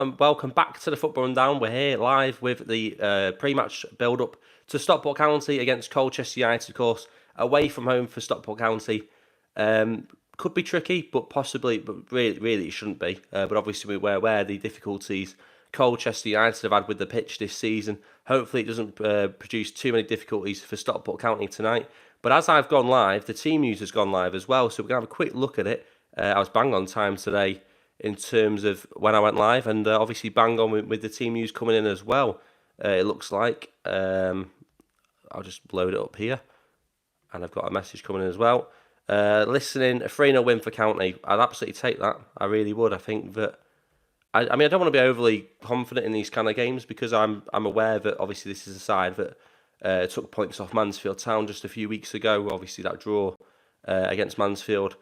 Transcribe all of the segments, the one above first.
and welcome back to the Football Rundown. We're here live with the pre-match build-up to Stockport County against Colchester United, of course, away from home for Stockport County. Could be tricky, but possibly, but really it shouldn't be. But obviously we're aware of the difficulties Colchester United have had with the pitch this season. Hopefully it doesn't produce too many difficulties for Stockport County tonight. But as I've gone live, the team news has gone live as well, so we're going to have a quick look at it. I was bang on time today in terms of when I went live, and obviously bang on with the team news coming in as well. It looks like I'll just load it up here, and I've got a message coming in as well. Listening, a 3-0 win for County. I'd absolutely take that. I really would. I think that. I mean, I don't want to be overly confident in these kind of games because I'm aware that obviously this is a side that took points off Mansfield Town just a few weeks ago. Obviously that draw against Mansfield.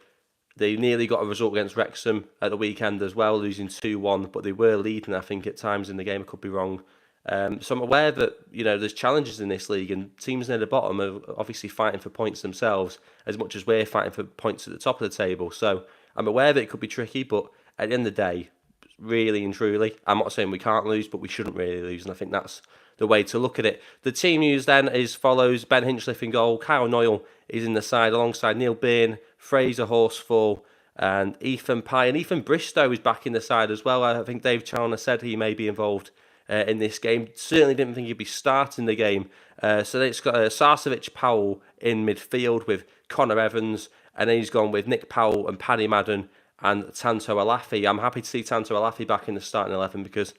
They nearly got a result against Wrexham at the weekend as well, losing 2-1, but they were leading, I think, at times in the game. I could be wrong. So I'm aware that, there's challenges in this league, and teams near the bottom are obviously fighting for points themselves as much as we're fighting for points at the top of the table. So I'm aware that it could be tricky, but at the end of the day, really and truly, I'm not saying we can't lose, but we shouldn't really lose, and I think that's the way to look at it. The team news then is follows: Ben Hinchliffe in goal, Kyle Noyle is in the side alongside Neil Byrne, Fraser Horsfall and Ethan Pye. And Ethan Bristow is back in the side as well. I think Dave Challoner said he may be involved in this game. Certainly didn't think he'd be starting the game. So it's got Sarcevic Powell in midfield with Connor Evans, and then he's gone with Nick Powell and Paddy Madden and Tanto Alafi. I'm happy to see Tanto Alafi back in the starting 11 because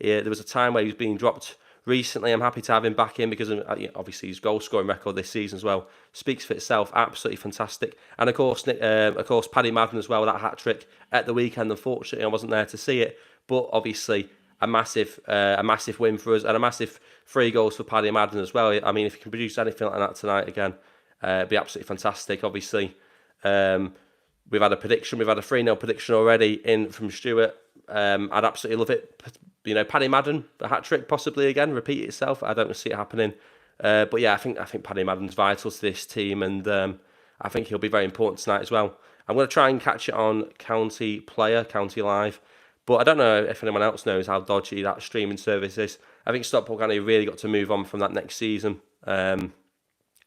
there was a time where he was being dropped recently. I'm happy to have him back in because obviously his goal scoring record this season as well speaks for itself. Absolutely fantastic. And of course, Paddy Madden as well, that hat trick at the weekend. Unfortunately, I wasn't there to see it, but obviously a massive win for us and a massive 3 goals for Paddy Madden as well. I mean, if he can produce anything like that tonight again, it'd be absolutely fantastic. Obviously, we've had a prediction. We've had a 3-0 prediction already in from Stuart. I'd absolutely love it. Paddy Madden, a hat-trick possibly again, repeat itself. I don't see it happening. But yeah, I think Paddy Madden's vital to this team, and I think he'll be very important tonight as well. I'm going to try and catch it on County Player, County Live, but I don't know if anyone else knows how dodgy that streaming service is. I think Stockport County really got to move on from that next season. I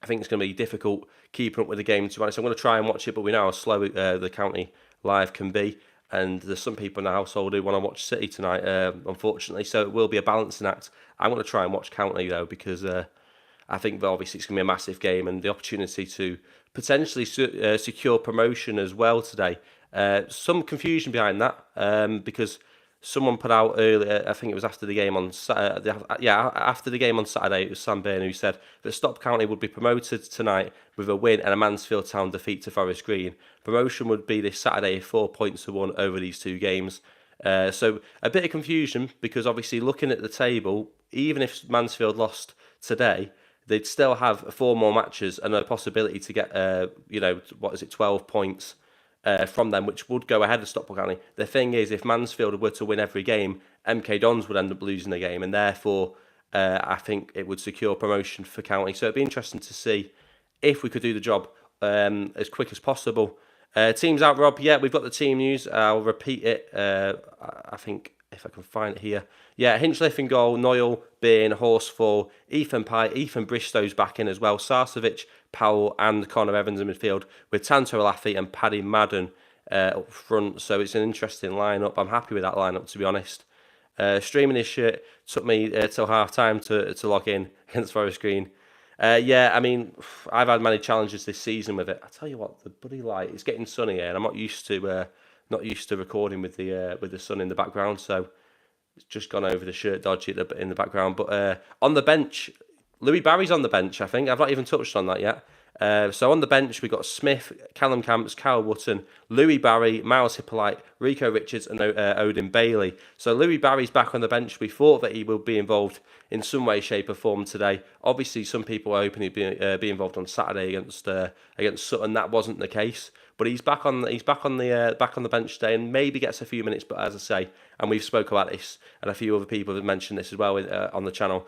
think it's going to be difficult keeping up with the game, to be honest. I'm going to try and watch it, but we know how slow the County Live can be. And there's some people in the household who want to watch City tonight, unfortunately. So it will be a balancing act. I'm going to try and watch County, though, because I think that obviously it's going to be a massive game and the opportunity to potentially secure promotion as well today. Some confusion behind that because someone put out earlier, I think it was after the game on Saturday, after the game on Saturday, it was Sam Byrne who said that Stockport County would be promoted tonight with a win and a Mansfield Town defeat to Forest Green. Promotion would be this Saturday 4 points to 1 over these 2 games. So a bit of confusion because obviously looking at the table, even if Mansfield lost today, they'd still have 4 more matches and a possibility to get 12 points from them, which would go ahead of Stockport County. The thing is, if Mansfield were to win every game, MK Dons would end up losing the game, and therefore I think it would secure promotion for County. So it'd be interesting to see if we could do the job as quick as possible. Teams out, Rob. Yeah, we've got the team news. I'll repeat it. I think if I can find it here. Yeah, Hinchliffe in goal, Noyle, Byrne, Horsfall, Ethan Pye, Ethan Bristow's back in as well, Sarcevic, Powell and Connor Evans in midfield with Tanto Alafi and Paddy Madden up front. So it's an interesting lineup. I'm happy with that lineup, to be honest. Streaming this shit took me till half time to log in against Forest Green. Yeah, I mean, I've had many challenges this season with it. I tell you what, the bloody light, it's getting sunny here, and I'm not used to recording with the sun in the background, so it's just gone over the shirt dodgy in the background. But on the bench, Louis Barry's on the bench, I think. I've not even touched on that yet. So on the bench, we've got Smith, Callum Camps, Kyle Wotton, Louis Barry, Miles Hippolyte, Rico Richards and Odin Bailey. So Louis Barry's back on the bench. We thought that he would be involved in some way, shape or form today. Obviously, some people are hoping he'd be involved on Saturday against Sutton. That wasn't the case. But he's back on the bench today and maybe gets a few minutes. But as I say, and we've spoke about this, and a few other people have mentioned this as well on the channel.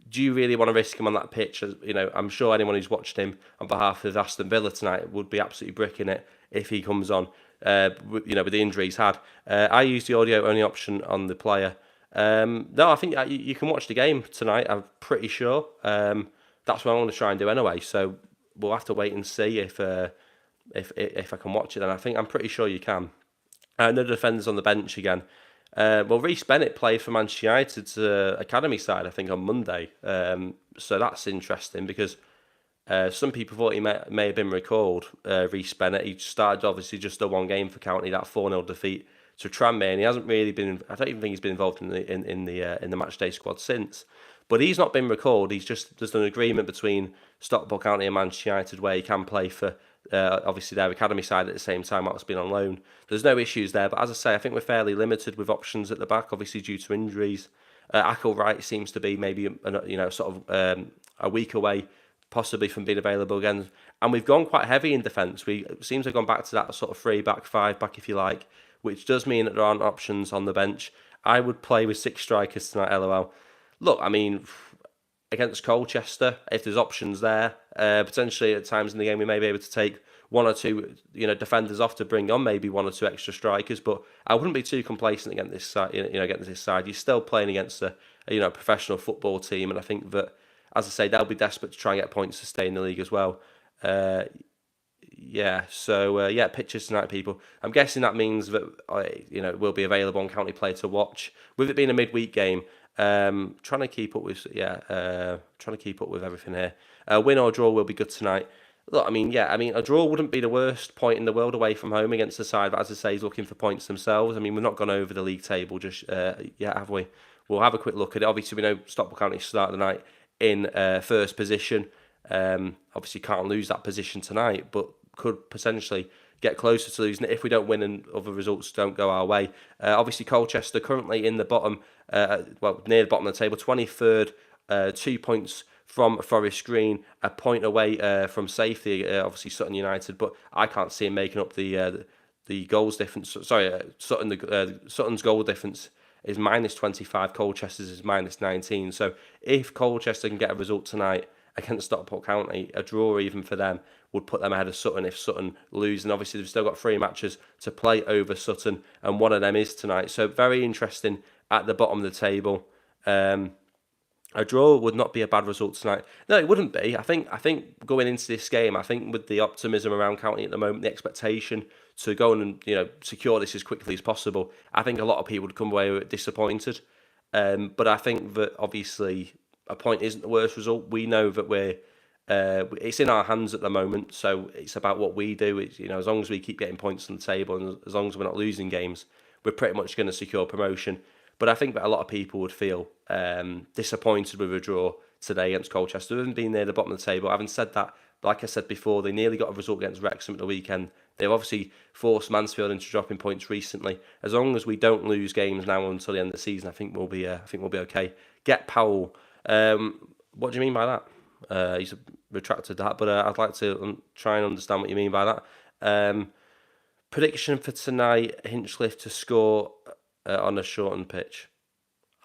Do you really want to risk him on that pitch? I'm sure anyone who's watched him on behalf of Aston Villa tonight would be absolutely bricking it if he comes on. with the injury he's had. I used the audio only option on the player. No, I think you can watch the game tonight. I'm pretty sure. That's what I want to try and do anyway. So we'll have to wait and see if I can watch it. Then I'm pretty sure you can. No defenders on the bench again. Well, Reece Bennett played for Manchester United's academy side, I think, on Monday. So that's interesting because some people thought he may have been recalled. Reece Bennett, he started obviously just the one game for County, that 4-0 defeat to Tranmere, and he hasn't really been. I don't even think he's been involved in the match day squad since. But he's not been recalled. There's an agreement between Stockport County and Manchester United where he can play for obviously their academy side at the same time whilst being on loan. There's no issues there. But as I say, I think we're fairly limited with options at the back, obviously due to injuries. Ackle-Wright seems to be maybe a week away, possibly from being available again. And we've gone quite heavy in defence. We seem to have gone back to that sort of 3-back, 5-back, if you like, which does mean that there aren't options on the bench. I would play with 6 strikers tonight, LOL. Look, I mean, against Colchester, if there's options there, potentially at times in the game we may be able to take 1 or 2, defenders off to bring on maybe 1 or 2 extra strikers. But I wouldn't be too complacent against this side. Against this side, you're still playing against a professional football team, and I think that, as I say, they'll be desperate to try and get points to stay in the league as well. Pictures tonight, people. I'm guessing that means that it will be available on County Play to watch. With it being a midweek game, trying to keep up with everything here. Win or draw will be good tonight. Look, a draw wouldn't be the worst point in the world away from home against the side that, as I say, is looking for points themselves. I mean, we've not gone over the league table just yet, have we? We'll have a quick look at it. Obviously, we know Stockport County start the night in first position. Obviously, can't lose that position tonight, but could potentially get closer to losing it if we don't win and other results don't go our way. Obviously, Colchester currently in the bottom, near the bottom of the table, 23rd, 2 points from Forest Green, a point away from safety. Obviously, Sutton United, but I can't see him making up the goals difference. Sutton's goal difference is -25. Colchester's is -19. So if Colchester can get a result tonight against Stockport County, a draw even for them would put them ahead of Sutton if Sutton lose. And obviously they've still got 3 matches to play over Sutton, and one of them is tonight. So very interesting at the bottom of the table. A draw would not be a bad result tonight. No, it wouldn't be. I think going into this game, I think with the optimism around County at the moment, the expectation to go and secure this as quickly as possible, I think a lot of people would come away disappointed. But I think that obviously a point isn't the worst result. We know that it's in our hands at the moment, so it's about what we do. It's, as long as we keep getting points on the table and as long as we're not losing games, we're pretty much going to secure promotion. But I think that a lot of people would feel disappointed with a draw today against Colchester, even being near the bottom of the table. Having said that, like I said before, they nearly got a result against Wrexham at the weekend. They've obviously forced Mansfield into dropping points recently. As long as we don't lose games now until the end of the season, I think we'll be okay. Get Powell. What do you mean by that? He's retracted that, but I'd like to try and understand what you mean by that. Prediction for tonight: Hinchliffe to score on a shortened pitch.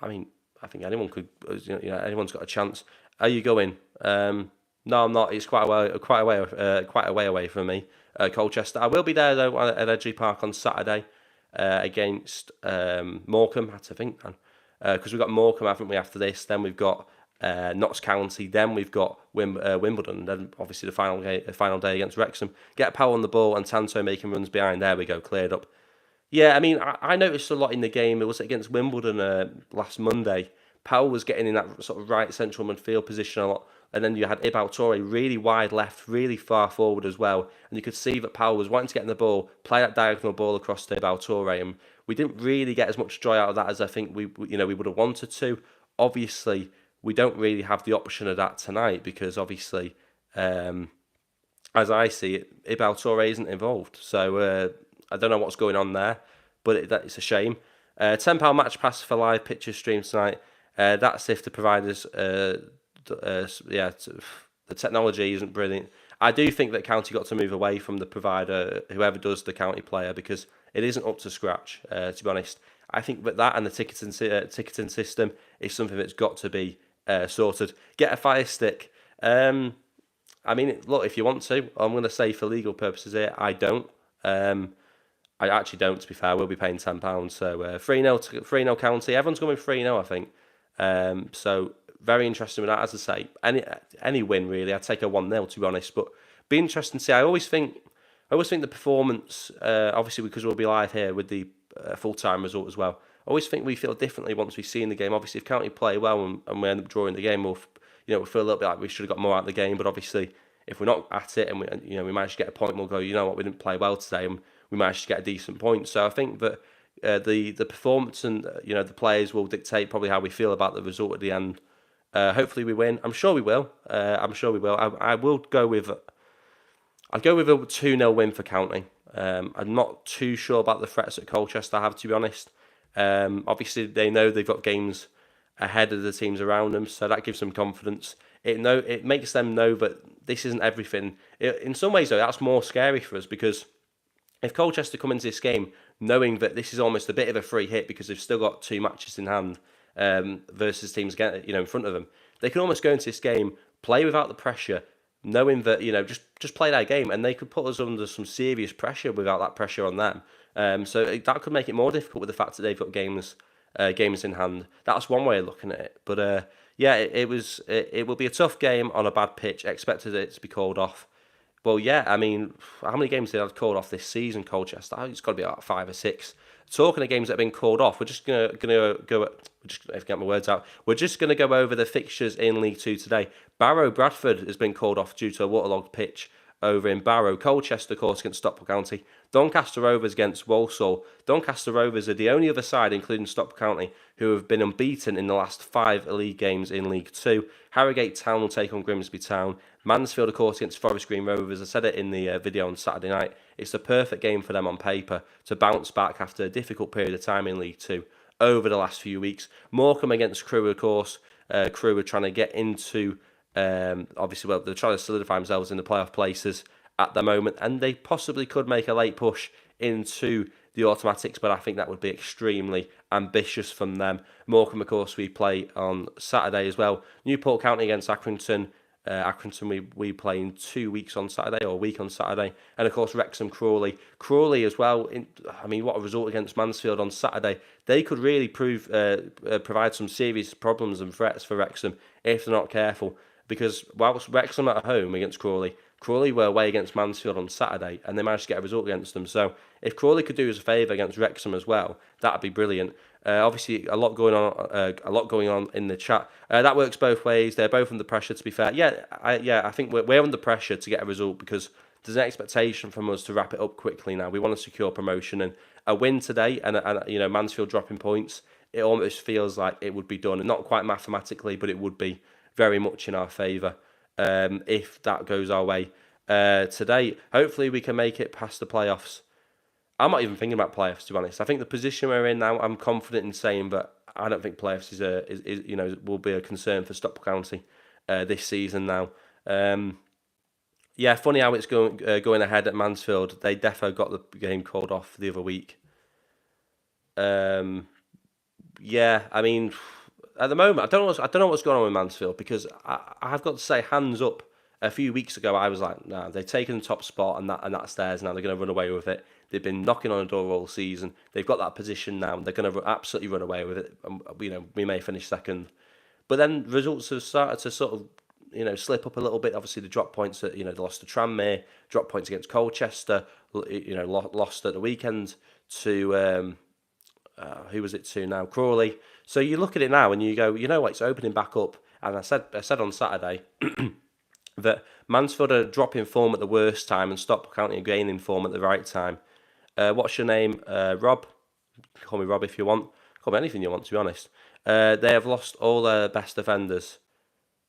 I think anyone could. Anyone's got a chance. Are you going? No, I'm not. It's quite a way away from me. Colchester. I will be there though at Edgley Park on Saturday against Morecambe. I had to think, man, because we've got Morecambe, haven't we? After this, then we've got Notts County, then we've got Wimbledon, then obviously the final day against Wrexham. Get Powell on the ball and Tanto making runs behind. There we go, cleared up. Yeah, I noticed a lot in the game. It was against Wimbledon last Monday. Powell was getting in that sort of right central midfield position a lot. And then you had Ibal Toure really wide left, really far forward as well. And you could see that Powell was wanting to get in the ball, play that diagonal ball across to Ibal Toure. And we didn't really get as much joy out of that as I think we would have wanted to. Obviously, we don't really have the option of that tonight because obviously, as I see it, Ibal Toure isn't involved. So I don't know what's going on there, but it's a shame. £10 match pass for live picture stream tonight. That's if the providers, the technology isn't brilliant. I do think that County got to move away from the provider, whoever does the County player, because it isn't up to scratch, to be honest. I think that and the ticketing system is something that's got to be sorted. Get a Fire Stick. Look, if you want to, I'm going to say for legal purposes here, I don't. I actually don't, to be fair. We'll be paying £10. So 3-0 to 3-0 County. Everyone's going 3-0, I think. So very interesting with that. As I say, any win really. I'd take a 1-0 to be honest. But be interesting to see. I always think the performance. Obviously, because we'll be live here with the full-time result as well. I always think we feel differently once we've seen the game. Obviously, if County play well and we end up drawing the game, we'll feel a little bit like we should have got more out of the game. But obviously, if we're not at it and we manage to get a point, we'll go, you know what, we didn't play well today, and we managed to get a decent point. So I think that the performance and the players will dictate probably how we feel about the result at the end. Hopefully we win. I'm sure we will. I will go with. I'd go with a 2-0 win for County. I'm not too sure about the threats that Colchester have, to be honest. Obviously, they know they've got games ahead of the teams around them, so that gives them confidence. It makes them know that this isn't everything. In some ways, though, that's more scary for us, because if Colchester come into this game knowing that this is almost a bit of a free hit because they've still got 2 matches in hand versus teams in front of them, they can almost go into this game, play without the pressure, knowing that just play their game, and they could put us under some serious pressure without that pressure on them. So that could make it more difficult with the fact that they've got games in hand. That's one way of looking at it. But it will be a tough game on a bad pitch. Expected it to be called off. Well, yeah, I mean, how many games did I called off this season, Colchester? It's got to be about 5 or 6. Talking of games that have been called off, we're just gonna go. Just get my words out. We're just gonna go over the fixtures in League Two today. Barrow Bradford has been called off due to a waterlogged pitch over in Barrow. Colchester, of course, against Stockport County. Doncaster Rovers against Walsall. Doncaster Rovers are the only other side, including Stockport County, who have been unbeaten in the last 5 league games in League Two. Harrogate Town will take on Grimsby Town. Mansfield, of course, against Forest Green Rovers. I said it in the video on Saturday night. It's the perfect game for them on paper to bounce back after a difficult period of time in League Two over the last few weeks. Morecambe against Crewe, of course. Crewe are trying to get into, obviously, well, they're trying to solidify themselves in the playoff places at the moment, and they possibly could make a late push into the automatics, but I think that would be extremely ambitious from them. Morecambe, of course, we play on Saturday as well. Newport County against Accrington. Accrington we play in 2 weeks on Saturday, or a week on Saturday. And of course Wrexham Crawley. Crawley as well, what a result against Mansfield on Saturday. They could really provide some serious problems and threats for Wrexham if they're not careful. Because whilst Wrexham at home against Crawley were away against Mansfield on Saturday, and they managed to get a result against them. So if Crawley could do us a favour against Wrexham as well, that'd be brilliant. Obviously, a lot going on in the chat. That works both ways. They're both under pressure. To be fair, I think we're under pressure to get a result, because there's an expectation from us to wrap it up quickly now. We want to secure promotion, and a win today, and Mansfield dropping points, it almost feels like it would be done. Not quite mathematically, but it would be very much in our favour if that goes our way today. Hopefully, we can make it past the playoffs. I'm not even thinking about playoffs, to be honest. I think the position we're in now, I'm confident in saying, but I don't think playoffs will be a concern for Stockport County this season now. Funny how it's going ahead at Mansfield. They defo got the game called off the other week. I mean, at the moment, I don't know what's going on with Mansfield, because I've got to say, hands up. A few weeks ago, I was like, nah, they've taken the top spot, and that's theirs now. They're going to run away with it. They've been knocking on the door all season. They've got that position now. They're going to absolutely run away with it. We may finish second. But then results have started to sort of, slip up a little bit. Obviously, the drop points they lost to Tranmere, drop points against Colchester, lost at the weekend to, who was it to now? Crawley. So you look at it now and you go, you know what, it's opening back up. And I said on Saturday that Mansfield are dropping form at the worst time and Stockport County are gaining form at the right time. What's your name? Rob? Call me Rob if you want. Call me anything you want, to be honest. They have lost all their best defenders.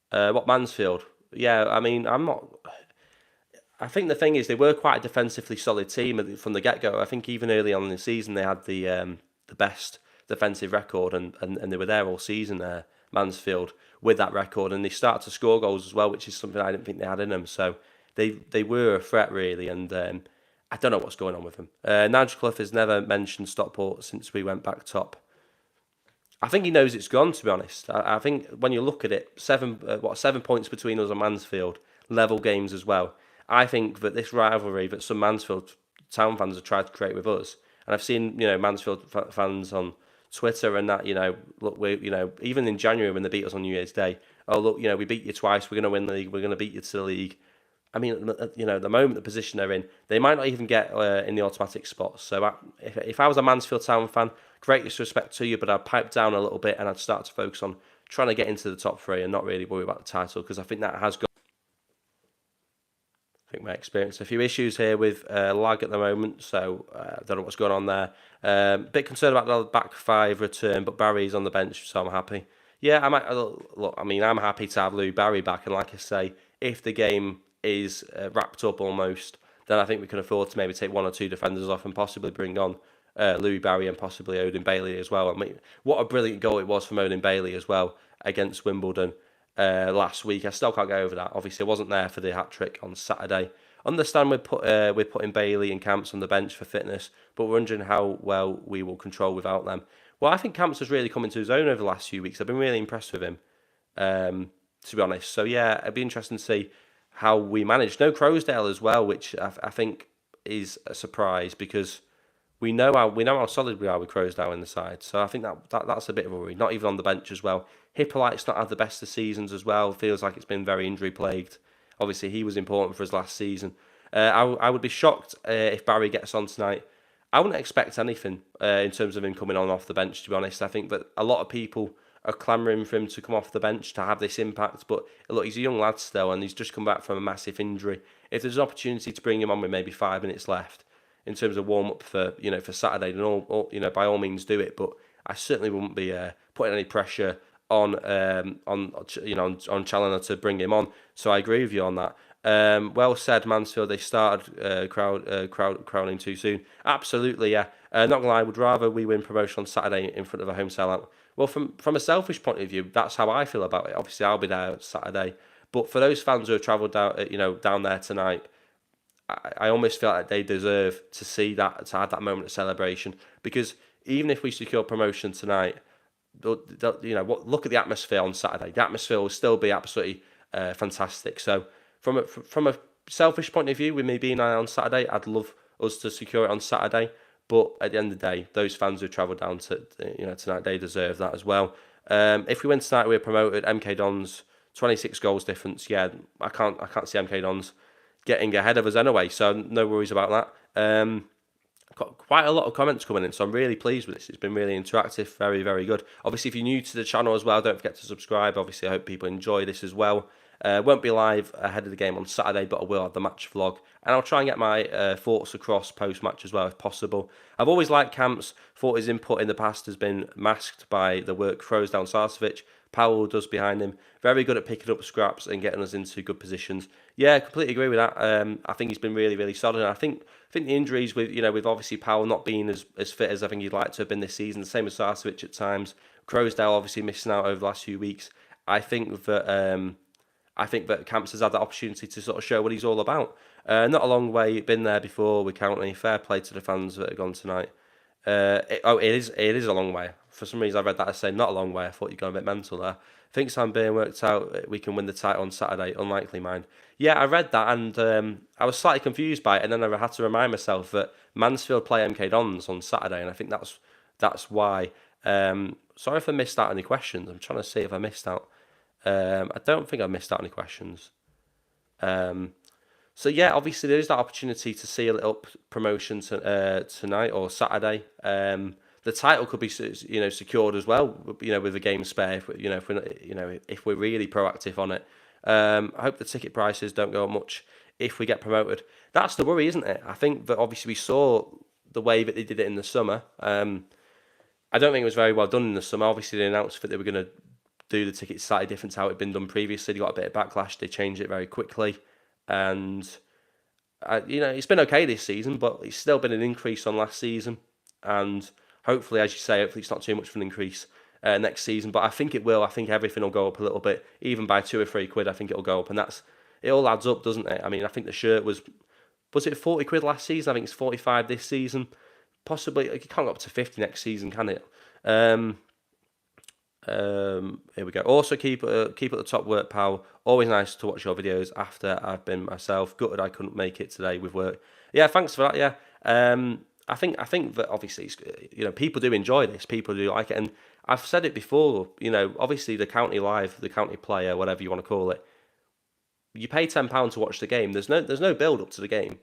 What, Mansfield? Yeah, I mean, I think the thing is, they were quite a defensively solid team from the get-go. I think even early on in the season, they had the best defensive record, and they were there all season, Mansfield, with that record. And they started to score goals as well, which is something I didn't think they had in them. So they were a threat, really, and I don't know what's going on with them. Nigel Clough has never mentioned Stockport since we went back top. I think he knows it's gone, to be honest. I think when you look at it, 7 points between us and Mansfield, level games as well. I think that this rivalry that some Mansfield Town fans have tried to create with us. And I've seen, Mansfield fans on Twitter and that, look, even in January when they beat us on New Year's Day, oh, look, we beat you twice, we're going to win the league, we're going to beat you to the league. I mean, the moment, the position they're in, they might not even get in the automatic spots. So if I was a Mansfield Town fan, greatest respect to you, but I'd pipe down a little bit and I'd start to focus on trying to get into the top 3 and not really worry about the title, because I think that has got... I think my experience a few issues here with lag at the moment, so I don't know what's going on there. Bit concerned about the back 5 return, but Barry's on the bench, so I'm happy. Yeah, I'm happy to have Lou Barry back, and like I say, if the game is wrapped up almost, then I think we can afford to maybe take 1 or 2 defenders off and possibly bring on Louis Barry and possibly Odin Bailey as well. I mean, what a brilliant goal it was from Odin Bailey as well against Wimbledon last week. I still can't get over that. Obviously, I wasn't there for the hat-trick on Saturday. Understand we're putting Bailey and Camps on the bench for fitness, but we're wondering how well we will control without them. Well, I think Camps has really come into his own over the last few weeks. I've been really impressed with him, to be honest. So, yeah, it'd be interesting to see how we manage. No Crowsdale as well, which I think is a surprise, because we know how solid we are with Crowsdale in the side. So I think that's a bit of a worry. Not even on the bench as well. Hippolyte's not had the best of seasons as well. Feels like it's been very injury plagued. Obviously, he was important for us last season. I would be shocked if Barry gets on tonight. I wouldn't expect anything in terms of him coming on off the bench, to be honest. I think that a lot of people are clamouring for him to come off the bench to have this impact. But look, he's a young lad still, and he's just come back from a massive injury. If there's an opportunity to bring him on with maybe 5 minutes left in terms of warm up for Saturday, then by all means do it. But I certainly wouldn't be putting any pressure on Challoner to bring him on. So I agree with you on that. Well said, Mansfield. They started crowning too soon. Absolutely, yeah. Not gonna lie, I would rather we win promotion on Saturday in front of a home sellout. Well, from a selfish point of view, that's how I feel about it. Obviously, I'll be there Saturday, but for those fans who have travelled down there tonight, I almost feel like they deserve to see that, to have that moment of celebration. Because even if we secure promotion tonight, look at the atmosphere on Saturday. The atmosphere will still be absolutely fantastic. So from a selfish point of view, with me being on Saturday, I'd love us to secure it on Saturday. But at the end of the day, those fans who travelled down to tonight, they deserve that as well. If we win tonight, we're promoted. MK Dons 26 goals difference. Yeah, I can't see MK Dons getting ahead of us anyway. So no worries about that. Got quite a lot of comments coming in, so I'm really pleased with this. It's been really interactive, very, very good. Obviously, if you're new to the channel as well, don't forget to subscribe. Obviously, I hope people enjoy this as well. Won't be live ahead of the game on Saturday, but I will have the match vlog. And I'll try and get my thoughts across post-match as well, if possible. I've always liked Camps. Thought his input in the past has been masked by the work Crowsdale and Sarcevic. Powell does behind him. Very good at picking up scraps and getting us into good positions. Yeah, I completely agree with that. I think he's been really, really solid. And I think the injuries with obviously Powell not being as fit as I think he'd like to have been this season, the same as Sarcevic at times. Crowsdale obviously missing out over the last few weeks. I think that Camps has had that opportunity to sort of show what he's all about. Not a long way, been there before with County. Fair play to the fans that have gone tonight. It is a long way. For some reason I read that as saying not a long way. I thought you'd gone a bit mental there. Think Sam being worked out, we can win the title on Saturday. Unlikely, mind. Yeah, I read that and I was slightly confused by it, and then I had to remind myself that Mansfield play MK Dons on Saturday, and I think that's why. Sorry if I missed out any questions. I'm trying to see if I missed out. I don't think I missed out any questions. So yeah, obviously there is that opportunity to seal it up promotion tonight or Saturday. The title could be secured as well. With a game spare. If we're really proactive on it. I hope the ticket prices don't go up much if we get promoted. That's the worry, isn't it? I think that obviously we saw the way that they did it in the summer. I don't think it was very well done in the summer. Obviously they announced that they were going to do the tickets slightly different to how it had been done previously. They got a bit of backlash. They changed it very quickly. And, it's been okay this season, but it's still been an increase on last season. And hopefully, as you say, hopefully it's not too much of an increase next season. But I think it will. I think everything will go up a little bit. Even by £2 or £3, I think it'll go up. And it all adds up, doesn't it? I mean, I think the shirt was it £40 last season? I think it's 45 this season. Possibly, it can't go up to 50 next season, can it? Here we go. Also, keep at the top work, pal. Always nice to watch your videos after I've been myself. Gutted I couldn't make it today with work. Yeah, thanks for that. Yeah, I think that obviously people do enjoy this, people do like it, and I've said it before. Obviously the county live, the county player, whatever you want to call it, you pay £10 to watch the game. There's no build up to the game.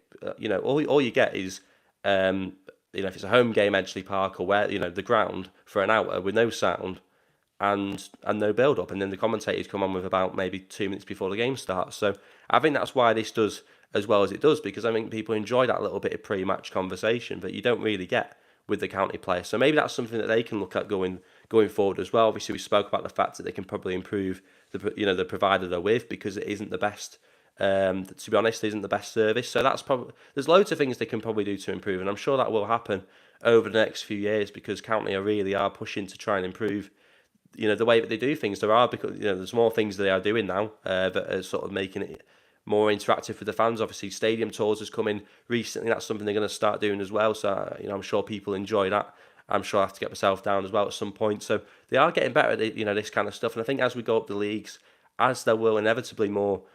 All you get is if it's a home game, Edgeley Park or where the ground for an hour with no sound and no build up, and then the commentators come on with about maybe 2 minutes before the game starts. So I think that's why this does as well as it does, because I think people enjoy that little bit of pre-match conversation that you don't really get with the county player. So maybe that's something that they can look at going forward as well. Obviously, we spoke about the fact that they can probably improve the provider they're with, because it isn't the best. To be honest, isn't the best service. So that's probably, there's loads of things they can probably do to improve, and I'm sure that will happen over the next few years, because county really are pushing to try and improve the way that they do things. Because there's more things they are doing now that are sort of making it more interactive for the fans. Obviously, stadium tours has come in recently. That's something they're going to start doing as well. So I'm sure people enjoy that. I'm sure I have to get myself down as well at some point. So they are getting better at this kind of stuff. And I think as we go up the leagues, as there will inevitably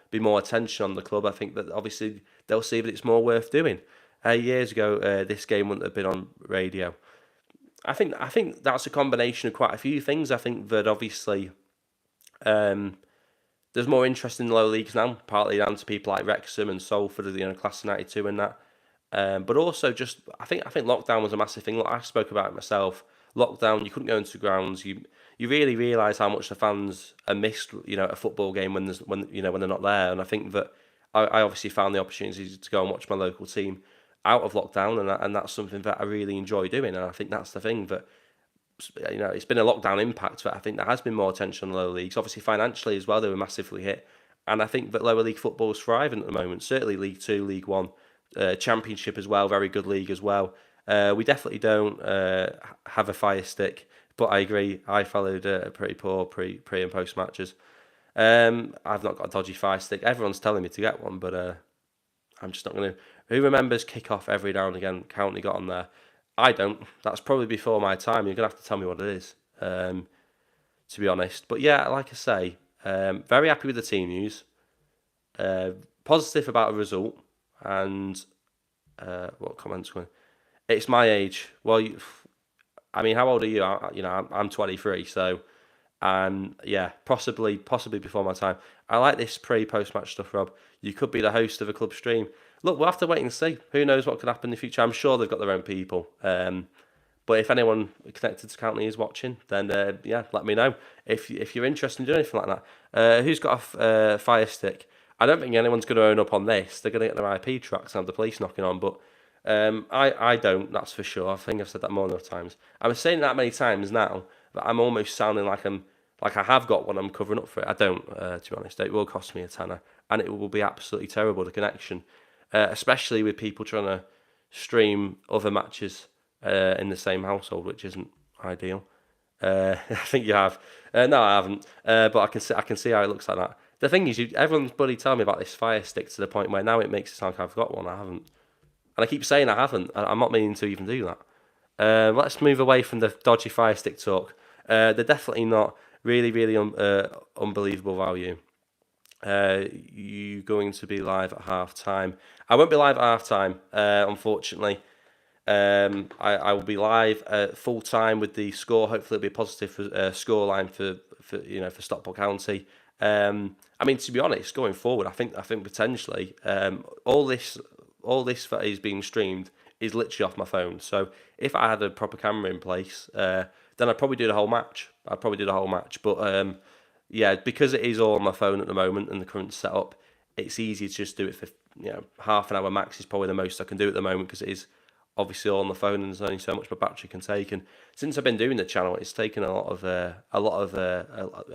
be more attention on the club, I think that obviously they'll see that it's more worth doing. Years ago, this game wouldn't have been on radio. I think that's a combination of quite a few things. I think that obviously there's more interest in the lower leagues now, partly down to people like Wrexham and Salford, Class of '92 and that. But also just I think lockdown was a massive thing. Like I spoke about it myself. Lockdown, you couldn't go into grounds. You really realise how much the fans are missed. A football game when they're not there. And I think that I obviously found the opportunity to go and watch my local team out of lockdown, and that's something that I really enjoy doing. And I think that's the thing that it's been a lockdown impact, but I think there has been more attention on the lower leagues. Obviously, financially as well, they were massively hit. And I think that lower league football is thriving at the moment. Certainly League Two, League One, Championship as well, very good league as well. We definitely don't have a fire stick, but I agree. I followed pretty poor pre and post matches. I've not got a dodgy fire stick. Everyone's telling me to get one, but I'm just not going to. Who remembers kick-off every now and again? County got on there. I don't. That's probably before my time. You're going to have to tell me what it is, to be honest. But yeah, like I say, very happy with the team news. Positive about a result. And what comments were? It's my age. Well, how old are you? I'm 23, so yeah, possibly before my time. I like this post match stuff, Rob. You could be the host of a club stream. Look, we'll have to wait and see. Who knows what could happen in the future? I'm sure they've got their own people. But if anyone connected to County is watching, then yeah, let me know if you're interested in doing anything like that. Who's got a fire stick? I don't think anyone's going to own up on this. They're going to get their IP tracks and have the police knocking on, but I don't, that's for sure. I think I've said that more than enough times. I was saying that many times now that I'm almost sounding like I have got one, I'm covering up for it. I don't, to be honest. It will cost me a tenner, and it will be absolutely terrible, the connection, especially with people trying to stream other matches in the same household, which isn't ideal. I think you have. No, I haven't. But I can see how it looks like that. The thing is, everyone's bloody telling me about this fire stick to the point where now it makes it sound like I've got one. I haven't. And I keep saying I haven't. I'm not meaning to even do that. Let's move away from the dodgy fire stick talk. They're definitely not really unbelievable value. You going to be live at half time? I won't be live at half time, unfortunately. I will be live full time with the score. Hopefully, it'll be a positive score line for Stockport County. To be honest, going forward, I think potentially all this that is being streamed is literally off my phone. So if I had a proper camera in place, then I'd probably do the whole match. But yeah, because it is all on my phone at the moment and the current setup, it's easy to just do it for half an hour max is probably the most I can do at the moment, because it is obviously all on the phone and there's only so much my battery can take. And since I've been doing the channel, it's taken a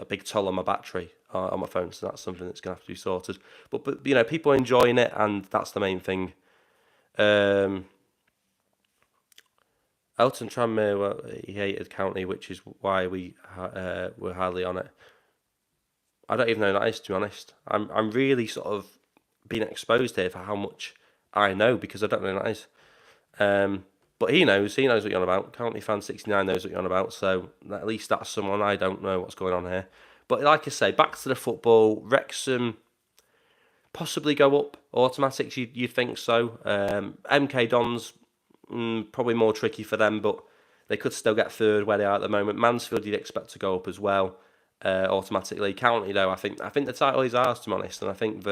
big toll on my battery on my phone. So that's something that's going to have to be sorted. But people are enjoying it, and that's the main thing. Elton Tranmere, he hated County, which is why we were hardly on it. I don't even know who that is, to be honest. I'm really sort of being exposed here for how much I know, because I don't know who that is. But he knows what you're on about. County fan 69 knows what you're on about, so at least that's someone. I don't know what's going on here. But like I say, back to the football. Wrexham possibly go up automatics, you'd think so. MK Dons, probably more tricky for them, but they could still get third where they are at the moment. Mansfield you'd expect to go up as well automatically. County though, I think the title is ours, to be honest, and I think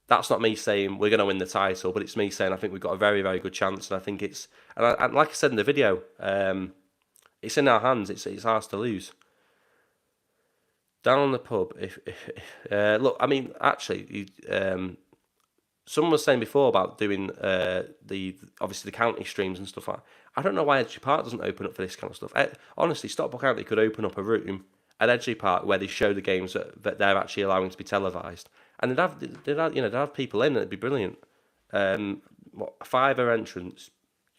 that's not me saying we're going to win the title, but it's me saying I think we've got a very, very good chance, and I think it's and like I said in the video, it's in our hands. It's ours to lose. Down the pub, if look, I mean, actually, someone was saying before about doing the obviously the county streams and stuff like that. I don't know why Edgeley Park doesn't open up for this kind of stuff. Honestly, Stockport County could open up a room at Edgeley Park where they show the games that they're actually allowing to be televised, and they'd have people in. And it'd be brilliant. A fiver entrance,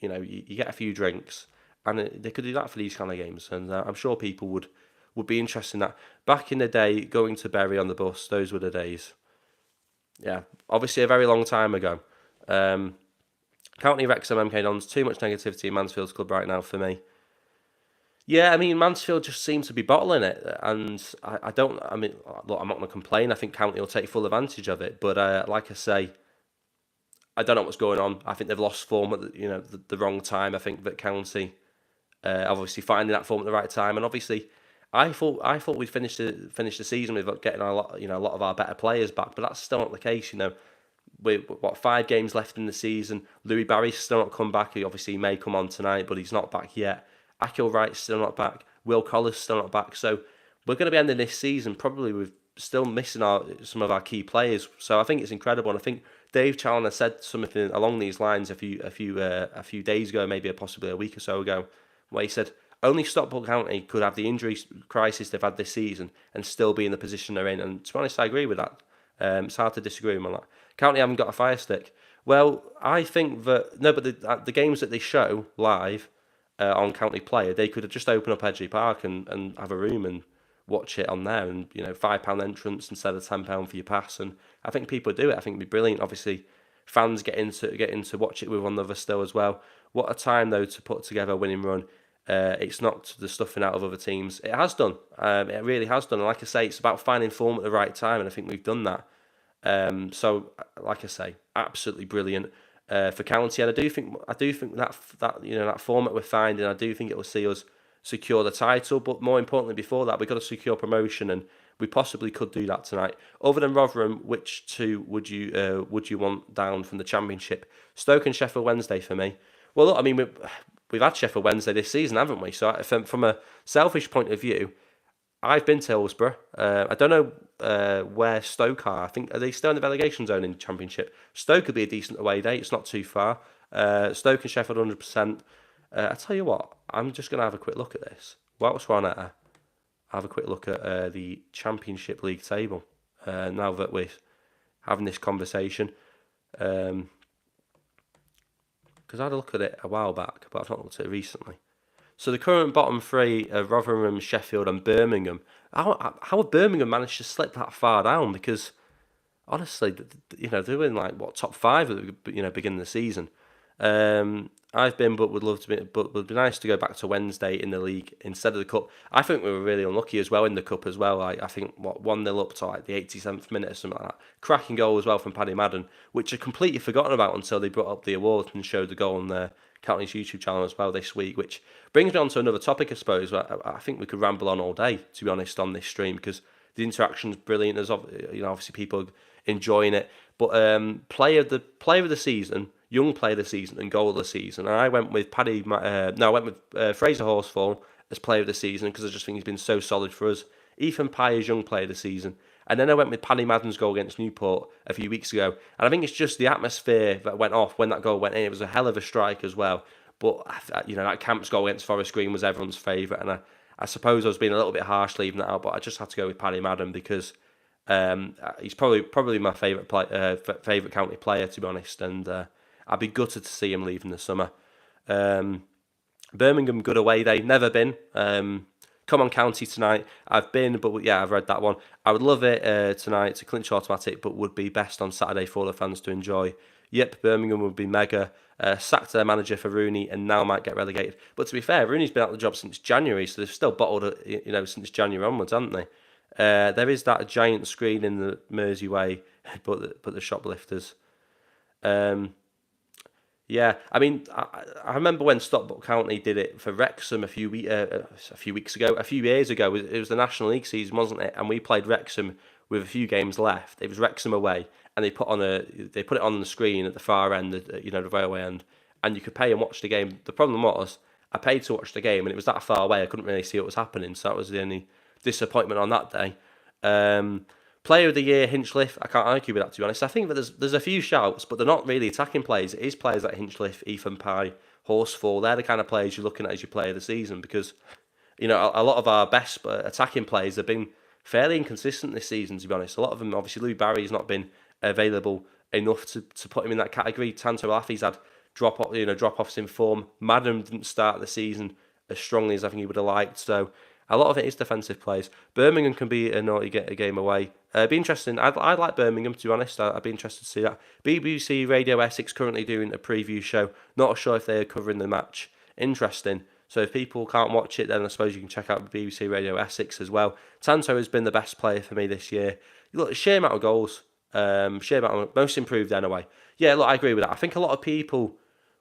you get a few drinks, and they could do that for these kind of games, and I'm sure people would be interested in that. Back in the day, going to Bury on the bus, those were the days. Yeah, obviously a very long time ago. County Wrexham MK Dons, too much negativity in Mansfield's club right now for me. Yeah, I mean, Mansfield just seems to be bottling it, and I mean, look, I'm not going to complain. I think County will take full advantage of it, but like I say, I don't know what's going on. I think they've lost form at the wrong time. I think that County, obviously finding that form at the right time, and obviously, I thought we'd finish the season with getting a lot of our better players back, but that's still not the case. With 5 games left in the season, Louis Barry's still not come back. He obviously may come on tonight, but he's not back yet. Akil Wright's still not back. Will Collis still not back. So we're going to be ending this season probably with still missing some of our key players. So I think it's incredible, and I think Dave Challoner said something along these lines a few days ago, maybe possibly a week or so ago, where he said only Stockport County could have the injury crisis they've had this season and still be in the position they're in. And to be honest, I agree with that. It's hard to disagree with him on that. County haven't got a fire stick. Well, I think that no, but the games that they show live on County Player, they could have just opened up Edgeley Park and have a room and watch it on there, and £5 entrance instead of £10 for your pass. And I think people do it. I think it'd be brilliant. Obviously, fans get into watch it with one another still as well. What a time though to put together a winning run. It's not the stuffing out of other teams. It has done. It really has done. And like I say, it's about finding form at the right time, and I think we've done that. So, like I say, absolutely brilliant for County. And I do think that format we're finding, I do think it will see us secure the title. But more importantly, before that, we've got to secure promotion, and we possibly could do that tonight. Other than Rotherham, which two would you want down from the Championship? Stoke and Sheffield Wednesday for me. Well, look, I mean, we've had Sheffield Wednesday this season, haven't we? So from a selfish point of view, I've been to Hillsborough. I don't know where Stoke are. I think, are they still in the relegation zone in the Championship? Stoke could be a decent away day. It's not too far. Stoke and Sheffield 100%. I tell you what, I'm just going to have a quick look at this. Whilst we're on it, have a quick look at the Championship League table. Now that we're having this conversation. Because I had a look at it a while back, but I've not looked at it recently. So the current bottom 3 are Rotherham, Sheffield and Birmingham. How have Birmingham managed to slip that far down? Because honestly, they were in top 5 at the beginning of the season. I've been, but would be nice to go back to Wednesday in the league instead of the cup. I think we were really unlucky as well in the cup as well. I think 1-0 up to the 87th minute or something like that. Cracking goal as well from Paddy Madden, which I'd completely forgotten about until they brought up the award and showed the goal on the County's YouTube channel as well this week. Which brings me on to another topic, I suppose. I think we could ramble on all day, to be honest, on this stream, because the interaction's brilliant. There's obviously people enjoying it. But player of the season, young player of the season, and goal of the season. And I went with Fraser Horsfall as player of the season because I just think he's been so solid for us. Ethan Pye as young player of the season. And then I went with Paddy Madden's goal against Newport a few weeks ago. And I think it's just the atmosphere that went off when that goal went in. It was a hell of a strike as well. But, that Camp's goal against Forest Green was everyone's favourite. And I suppose I was being a little bit harsh leaving that out, but I just had to go with Paddy Madden because he's probably my favourite county player, to be honest. And I'd be gutted to see him leaving the summer. Birmingham, good away day. Never been. Come on County tonight. I've been, but yeah, I've read that one. I would love it tonight to clinch automatic, but would be best on Saturday for all the fans to enjoy. Yep, Birmingham would be mega. Sacked their manager for Rooney and now might get relegated. But to be fair, Rooney's been out of the job since January, so they've still bottled it, since January onwards, haven't they? There is that giant screen in the Mersey Way, but the shoplifters. Yeah, I mean, I remember when Stockport County did it for Wrexham a few weeks ago, a few years ago. It was the National League season, wasn't it? And we played Wrexham with a few games left. It was Wrexham away, and they put it on the screen at the far end, the railway end, and you could pay and watch the game. The problem was, I paid to watch the game, and it was that far away. I couldn't really see what was happening, so that was the only disappointment on that day. Um, Player of the year, Hinchliffe. I can't argue with that, to be honest. I think that there's a few shouts, but they're not really attacking players. It is players like Hinchliffe, Ethan Pye, Horsfall. They're the kind of players you're looking at as your player of the season because a lot of our best attacking players have been fairly inconsistent this season, to be honest. A lot of them, obviously, Louis Barry's not been available enough to put him in that category. Tanto Laffy's had drop offs in form. Madden didn't start the season as strongly as I think he would have liked. So a lot of it is defensive plays. Birmingham can be a naughty get a game away. It'd be interesting. I'd like Birmingham, to be honest. I'd be interested to see that. BBC Radio Essex currently doing a preview show. Not sure if they are covering the match. Interesting. So if people can't watch it, then I suppose you can check out BBC Radio Essex as well. Tanto has been the best player for me this year. Look, sheer amount of goals. Sheer amount of most improved anyway. Yeah, look, I agree with that. I think a lot of people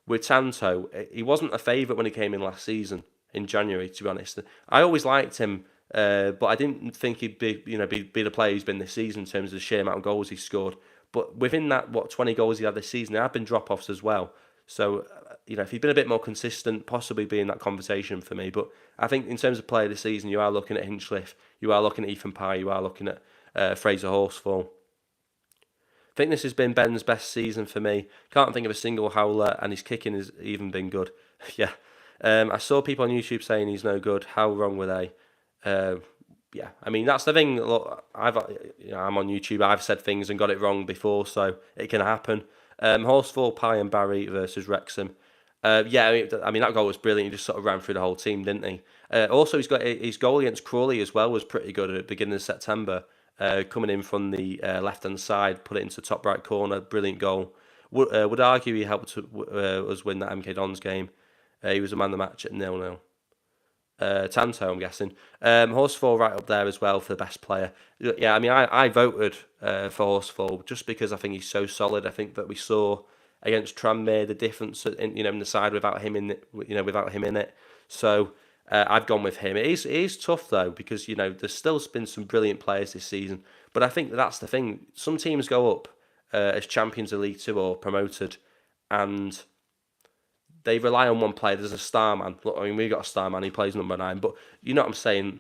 with Tanto, he wasn't a favourite when he came in last season in January, to be honest. I always liked him, but I didn't think he'd be the player he's been this season in terms of the sheer amount of goals he's scored. But within that, 20 goals he had this season, there have been drop-offs as well. So, if he'd been a bit more consistent, possibly be in that conversation for me. But I think in terms of player this season, you are looking at Hinchliffe, you are looking at Ethan Pye, you are looking at Fraser Horsfall. I think this has been Ben's best season for me. Can't think of a single howler, and his kicking has even been good. Yeah. I saw people on YouTube saying he's no good. How wrong were they? Yeah, I mean that's the thing. Look, I'm on YouTube. I've said things and got it wrong before, so it can happen. Horsfall, Pye, and Barry versus Wrexham. Yeah, I mean that goal was brilliant. He just sort of ran through the whole team, didn't he? Also, he's got his goal against Crawley as well was pretty good at the beginning of September. Coming in from the left hand side, put it into top right corner. Brilliant goal. Would argue he helped us win that MK Dons game. He was a man of the match at 0-0. Tanto, I'm guessing. Horsfall right up there as well for the best player. Yeah, I mean, I voted for Horsfall just because I think he's so solid. I think that we saw against Tranmere the difference in the side without him in it. So I've gone with him. It is tough though because there's still been some brilliant players this season, but I think that's the thing. Some teams go up as champions of League Two or promoted, and they rely on one player. There's a star man. Look, I mean, we got a star man. He plays number 9. But you know what I'm saying?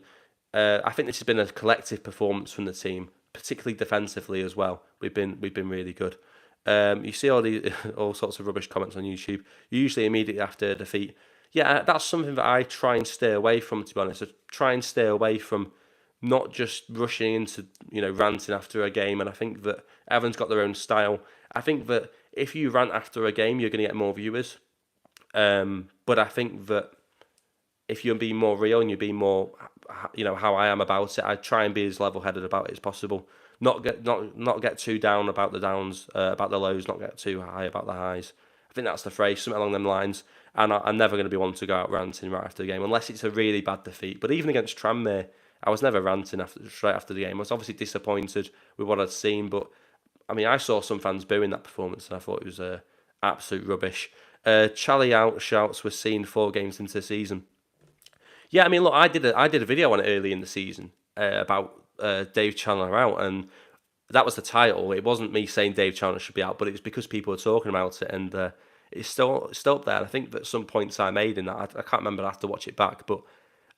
I think this has been a collective performance from the team, particularly defensively as well. We've been really good. You see all sorts of rubbish comments on YouTube. Usually immediately after a defeat. Yeah, that's something that I try and stay away from. To be honest, I try and stay away from not just rushing into ranting after a game. And I think that everyone's got their own style. I think that if you rant after a game, you're going to get more viewers. But I think that if you're being more real and you're being more, how I am about it, I try and be as level-headed about it as possible. Not get too down about the downs, about the lows. Not get too high about the highs. I think that's the phrase, something along them lines. And I'm never going to be one to go out ranting right after the game, unless it's a really bad defeat. But even against Tranmere, I was never ranting straight after the game. I was obviously disappointed with what I'd seen, but I mean, I saw some fans booing that performance, and I thought it was absolute rubbish. Charlie out shouts were seen 4 games into the season. Yeah, I mean, look, I did a video on it early in the season about Dave Chandler out, and that was the title. It wasn't me saying Dave Chandler should be out, but it was because people were talking about it, and it's still up there. And I think that some points I made in that, I can't remember. I have to watch it back, but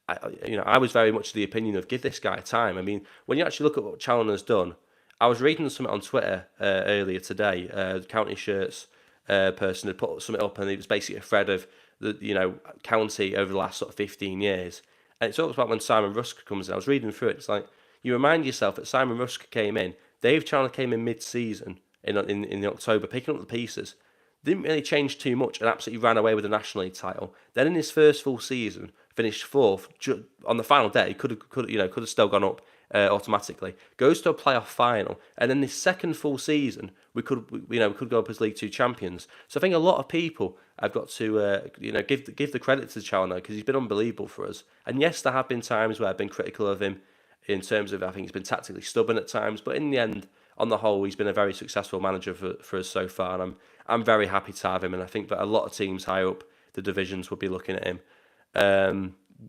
I was very much of the opinion of give this guy time. I mean, when you actually look at what Chandler's done, I was reading something on Twitter earlier today. County Shirts person had put something up, and it was basically a thread of the county over the last sort of 15 years, and it talks about when Simon Rusk comes in. I was reading through it. It's like you remind yourself that Simon Rusk came in, Dave Chandler came in mid-season in October, picking up the pieces. Didn't really change too much and absolutely ran away with the National League title. Then in his first full season, finished 4th on the final day. Could have still gone up automatically. Goes to a playoff final, and then this second full season, we could go up as League Two champions. So I think a lot of people have got to give the credit to Challoner because he's been unbelievable for us. And yes, there have been times where I've been critical of him in terms of I think he's been tactically stubborn at times, but in the end, on the whole, he's been a very successful manager for us so far, and I'm very happy to have him. And I think that a lot of teams higher up the divisions would be looking at him.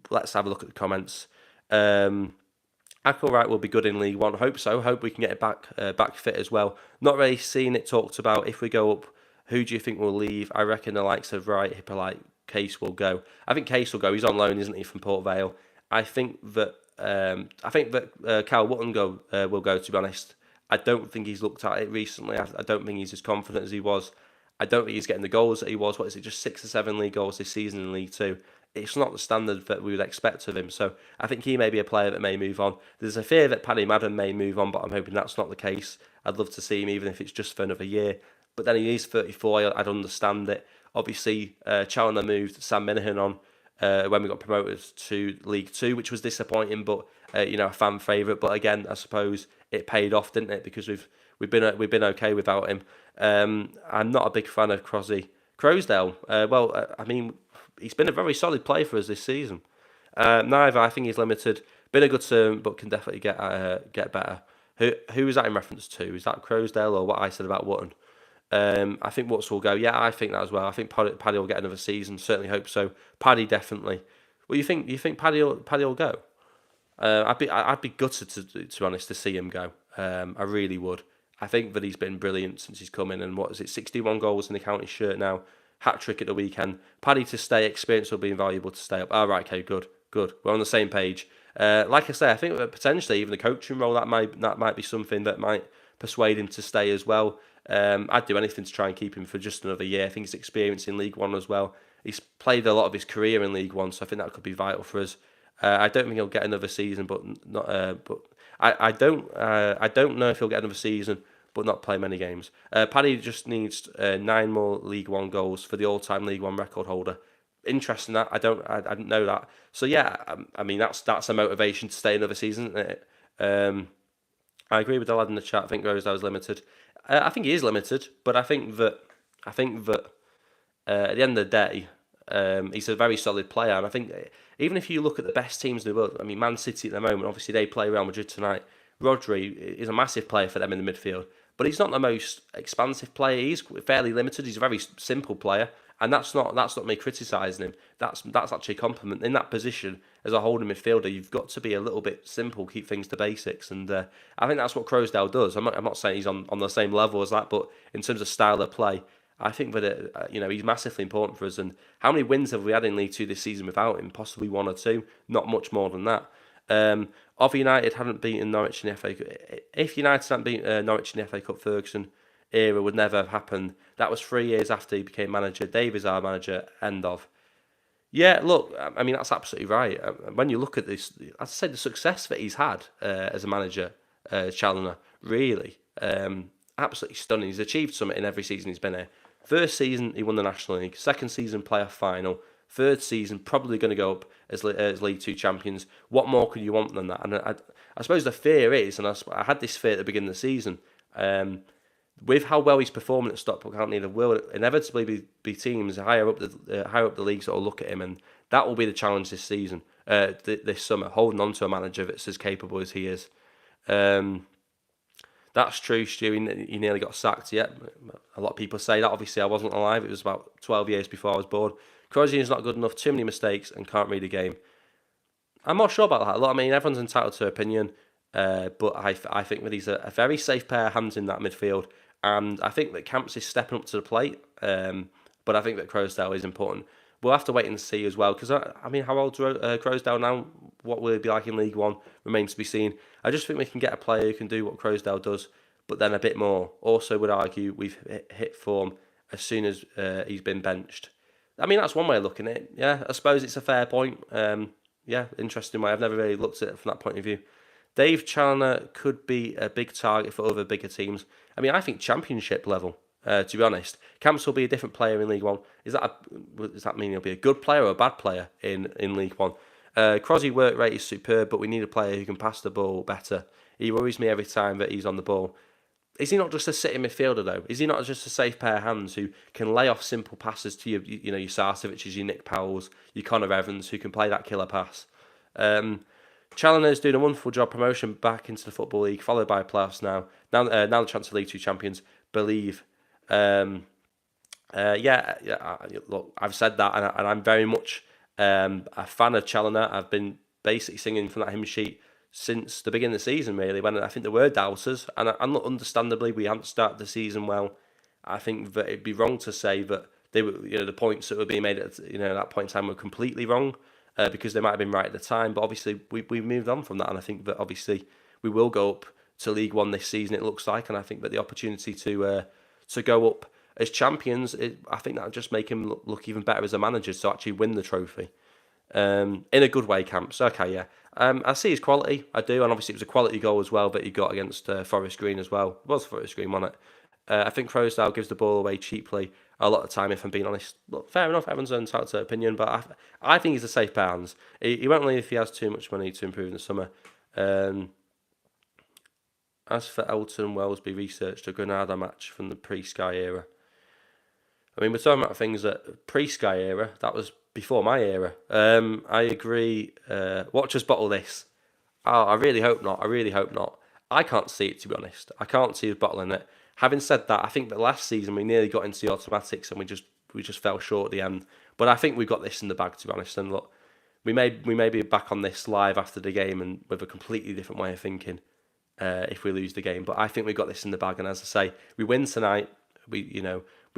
Let's have a look at the comments. Acklewright will be good in League One. Hope so. Hope we can get it back fit as well. Not really seeing it talked about. If we go up, who do you think will leave? I reckon the likes of Wright, Hippolyte, Case will go. I think Case will go. He's on loan, isn't he, from Port Vale? I think that Cal Wotton will go. To be honest, I don't think he's looked at it recently. I don't think he's as confident as he was. I don't think he's getting the goals that he was. What is it? Just 6 or 7 league goals this season in League Two. It's not the standard that we would expect of him. So I think he may be a player that may move on. There's a fear that Paddy Madden may move on, but I'm hoping that's not the case. I'd love to see him, even if it's just for another year. But then he is 34. I'd understand it. Obviously, Challoner moved Sam Minahan on when we got promoted to League Two, which was disappointing, but a fan favourite. But again, I suppose it paid off, didn't it? Because we've been okay without him. I'm not a big fan of Crosdale. I mean, he's been a very solid player for us this season. Neither, I think he's limited. Been a good term, but can definitely get better. Who is that in reference to? Is that Crosdale or what I said about Wotton? I think Watts will go. Yeah, I think that as well. I think Paddy will get another season. Certainly hope so. Paddy definitely. What do you think? You think Paddy will go? I'd be gutted to be honest to see him go. I really would. I think that he's been brilliant since he's come in, and 61 goals in the county shirt now. Hat trick at the weekend. Paddy to stay. Experience will be invaluable to stay up. Right, okay, good. We're on the same page. Like I say, I think that potentially even the coaching role that might be something that might persuade him to stay as well. I'd do anything to try and keep him for just another year. I think he's experienced in League One as well. He's played a lot of his career in League One, so I think that could be vital for us. I don't think he'll get another season, but I don't know if he'll get another season, but not play many games. Paddy just needs 9 more League One goals for the all-time League One record holder. Interesting that I didn't know that. So yeah, I mean that's a motivation to stay another season, isn't it? I agree with the lad in the chat. I think Rosedale is limited. I think he is limited, but I think that at the end of the day, he's a very solid player, and I think even if you look at the best teams in the world, I mean, Man City at the moment, obviously they play Real Madrid tonight. Rodri is a massive player for them in the midfield, but he's not the most expansive player. He's fairly limited. He's a very simple player, and that's not me criticising him. That's actually a compliment. In that position as a holding midfielder, you've got to be a little bit simple, keep things to basics, and I think that's what Crosdale does. I'm not saying he's on the same level as that, but in terms of style of play, I think that he's massively important for us. And how many wins have we had in League Two this season without him? Possibly 1 or 2, not much more than that. If United hadn't beaten Norwich in the FA Cup, if United hadn't beaten Norwich in the FA Cup, Ferguson era would never have happened. That was 3 years after he became manager. Dave is our manager. End of. Yeah, look, I mean that's absolutely right. When you look at this, I'd say the success that he's had as a manager, Challoner, really, absolutely stunning. He's achieved something in every season he's been here. First season, he won the National League. Second season, playoff final. Third season, probably going to go up as League Two champions. What more could you want than that? And I suppose the fear is, and I had this fear at the beginning of the season, with how well he's performing at Stockport County, there will inevitably be teams higher up the leagues that will look at him, and that will be the challenge this season, this summer, holding on to a manager that's as capable as he is. That's true, Stu. He nearly got sacked. Yeah, a lot of people say that. Obviously, I wasn't alive. It was about 12 years before I was born. Crozier is not good enough. Too many mistakes and can't read a game. I'm not sure about that. I mean, everyone's entitled to opinion, but I think that he's a very safe pair of hands in that midfield, and I think that Camps is stepping up to the plate. But I think that Crosdale is important. We'll have to wait and see as well, because I mean, how old's Crosdale now? What will it be like in League One remains to be seen. I just think we can get a player who can do what Crosdale does, but then a bit more. Also, would argue we've hit form as soon as he's been benched. I mean, that's one way of looking at it. Yeah, I suppose it's a fair point. Yeah, interesting way. I've never really looked at it from that point of view. Dave Challoner could be a big target for other bigger teams. I mean, I think Championship level. To be honest, Camps will be a different player in League One. Does that mean he'll be a good player or a bad player in League One? Crosby work rate is superb, but we need a player who can pass the ball better. He worries me every time that he's on the ball. Is he not just a sitting midfielder though? Is he not just a safe pair of hands who can lay off simple passes to your Sarceviches, your Nick Powells, your Connor Evans, who can play that killer pass? Challoner's doing a wonderful job promotion back into the Football League, followed by playoffs now. Now the chance for League Two champions, believe. Look, I've said that, and I'm very much a fan of Challoner. I've been basically singing from that hymn sheet since the beginning of the season, really, when I think there were doubters, and look, understandably, we haven't started the season well. I think that it'd be wrong to say that they were, the points that were being made at, that point in time were completely wrong, because they might have been right at the time. But obviously, we've moved on from that, and I think that obviously we will go up to League One this season. It looks like, and I think that the opportunity to go up as champions, I think that'll just make him look even better as a manager to actually win the trophy. In a good way, Camps. Okay, yeah. I see his quality, I do, and obviously it was a quality goal as well that he got against Forest Green as well. It was Forest Green, wasn't it? I think Crowsdale gives the ball away cheaply a lot of time, if I'm being honest. Look, fair enough, everyone's entitled to opinion, but I think he's a safe pair of hands. He won't leave if he has too much money to improve in the summer. As for Elton Wellesby researched a Granada match from the pre-Sky era. I mean, we're talking about things that pre-Sky era, that was before my era. I agree. Watch us bottle this. Oh, I really hope not. I really hope not. I can't see it, to be honest. I can't see us bottling it. Having said that, I think that last season we nearly got into the automatics and we just fell short at the end. But I think we've got this in the bag, to be honest. And look, we may be back on this live after the game and with a completely different way of thinking if we lose the game. But I think we've got this in the bag. And as I say, we win tonight. We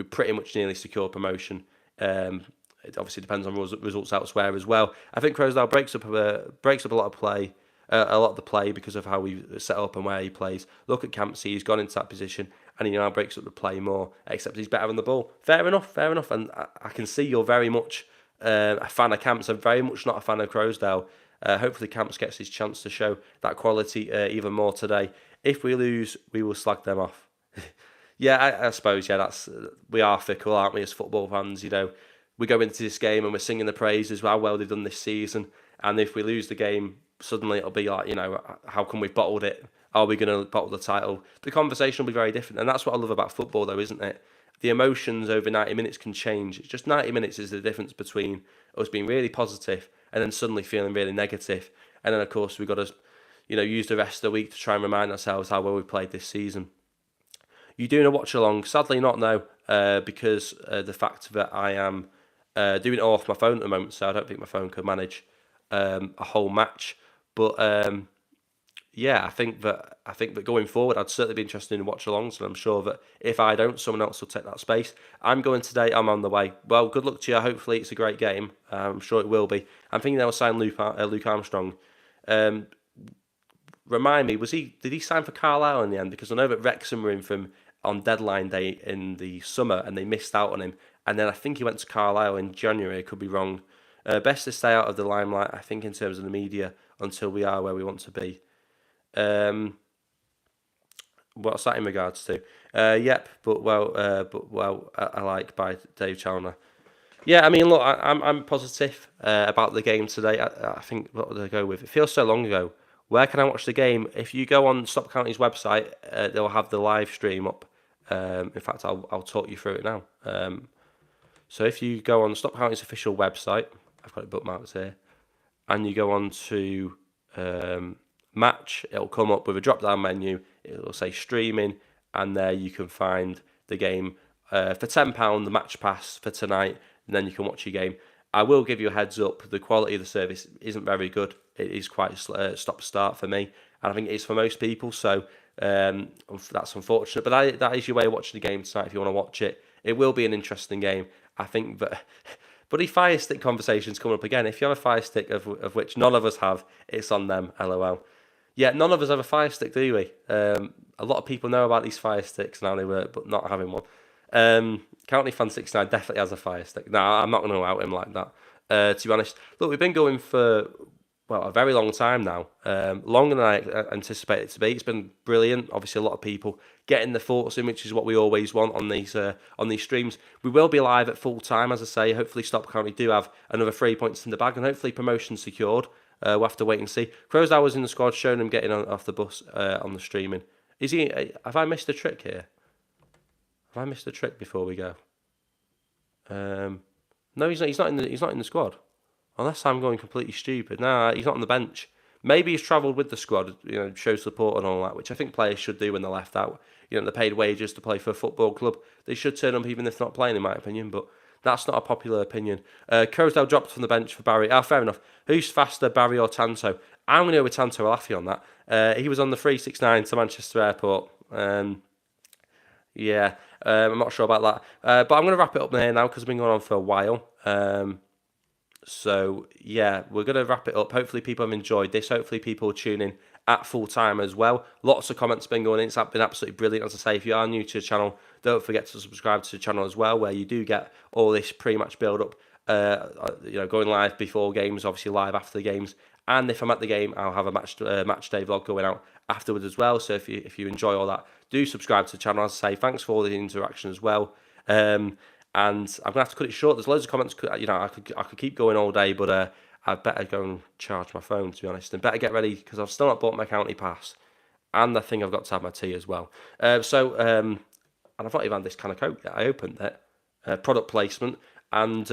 pretty much nearly secure promotion. It obviously depends on results elsewhere as well. I think Crowsdale breaks up a lot of play. A lot of the play because of how we set up and where he plays. Look at Campsey, he's gone into that position and he now breaks up the play more, except he's better on the ball. Fair enough. And I can see you're very much a fan of Camps. I'm very much not a fan of Crowsdale. Hopefully Camps gets his chance to show that quality even more today. If we lose, we will slag them off. Yeah, I suppose, we are fickle, aren't we, as football fans, We go into this game and we're singing the praises of how well they've done this season, and if we lose the game, suddenly it'll be like, how come we've bottled it? Are we going to bottle the title? The conversation will be very different, and that's what I love about football, though, isn't it? The emotions over 90 minutes can change. It's just 90 minutes is the difference between us being really positive and then suddenly feeling really negative. And then, of course, we've got to, use the rest of the week to try and remind ourselves how well we played this season. You doing a watch along? Sadly not, no, because the fact that I am doing it all off my phone at the moment, so I don't think my phone could manage a whole match. But I think that going forward, I'd certainly be interested in watch alongs, and I'm sure that if I don't, someone else will take that space. I'm going today. I'm on the way. Well, good luck to you. Hopefully, it's a great game. I'm sure it will be. I'm thinking they'll sign Luke Armstrong. Remind me, did he sign for Carlisle in the end? Because I know that Wrexham were in from on deadline day in the summer and they missed out on him. And then I think he went to Carlisle in January. I could be wrong. Best to stay out of the limelight, I think, in terms of the media until we are where we want to be. What's that in regards to? I like by Dave Challoner. Yeah, I mean, look, I'm positive about the game today. I think what would I go with? It feels so long ago. Where can I watch the game? If you go on Stockport County's website, they'll have the live stream up. In fact, I'll talk you through it now. So if you go on Stockport County's official website, I've got it bookmarked here, and you go on to match, it'll come up with a drop-down menu. It'll say streaming, and there you can find the game for £10, the match pass for tonight, and then you can watch your game. I will give you a heads up, the quality of the service isn't very good. It is quite stop-start for me, and I think it is for most people, so that's unfortunate. But that is your way of watching the game tonight if you want to watch it. It will be an interesting game. I think that... Bloody Fire Stick conversations coming up again. If you have a Fire Stick, of which none of us have, it's on them, LOL. Yeah, none of us have a Fire Stick, do we? A lot of people know about these Fire Sticks and how they work, but not having one. County Fan 69 definitely has a Fire Stick. No, I'm not going to out him like that, to be honest. Look, we've been going for, a very long time now. Longer than I anticipated it to be. It's been brilliant. Obviously, a lot of people getting the thoughts in, which is what we always want on these streams. We will be live at full time, as I say. Hopefully, Stockport County do have another 3 points in the bag, and hopefully promotion secured. We'll have to wait and see. Crowsdale was in the squad, showing him getting off the bus on the streaming. Is he? Have I missed a trick here? Have I missed a trick before we go? No, he's not. He's not in the squad. Unless I'm going completely stupid. No, he's not on the bench. Maybe he's travelled with the squad, show support and all that, which I think players should do when they're left out. They're paid wages to play for a football club. They should turn up even if they're not playing, in my opinion, but that's not a popular opinion. Crosdale dropped from the bench for Barry. Fair enough. Who's faster, Barry or Tanto? I'm going to go with Tanto Alafi on that. He was on the 369 to Manchester Airport. Yeah, I'm not sure about that. But I'm going to wrap it up there now because I've been going on for a while. So, yeah, we're going to wrap it up. Hopefully people have enjoyed this. Hopefully people tune in at full time as well. Lots of comments been going in. It's been absolutely brilliant. As I say, if you are new to the channel, don't forget to subscribe to the channel as well, where you do get all this pre-match build-up, going live before games, obviously live after the games. And if I'm at the game, I'll have a match day vlog going out afterwards as well. So if you enjoy all that, do subscribe to the channel. As I say, thanks for all the interaction as well. And I'm gonna have to cut it short. There's loads of comments. I could keep going all day, but I'd better go and charge my phone, to be honest, and better get ready because I've still not bought my county pass, and I think I've got to have my tea as well. And I've not even had this can of Coke yet. I opened it, product placement, and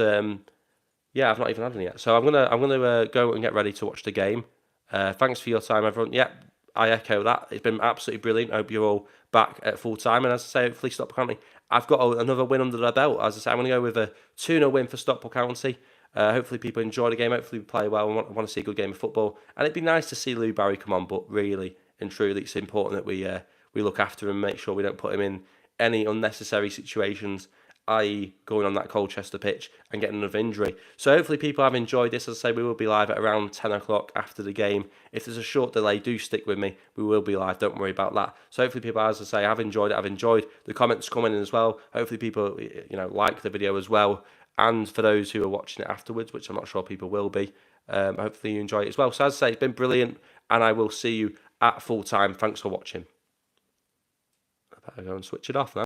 yeah, I've not even had any yet. So I'm gonna go and get ready to watch the game. Thanks for your time, everyone. Yeah, I echo that. It's been absolutely brilliant. I hope you're all back at full time. And as I say, hopefully Stockport County, I've got another win under their belt. As I say, I'm going to go with a 2-0 win for Stockport County. Hopefully people enjoy the game. Hopefully we play well. I want to see a good game of football. And it'd be nice to see Lou Barry come on, but really and truly it's important that we look after him and make sure we don't put him in any unnecessary situations, i.e. going on that Colchester pitch and getting another injury. So hopefully people have enjoyed this. As I say, we will be live at around 10 o'clock after the game. If there's a short delay, do stick with me. We will be live. Don't worry about that. So hopefully people, as I say, have enjoyed it. I've enjoyed the comments coming in as well. Hopefully people, like the video as well. And for those who are watching it afterwards, which I'm not sure people will be, hopefully you enjoy it as well. So as I say, it's been brilliant. And I will see you at full time. Thanks for watching. I better go and switch it off now.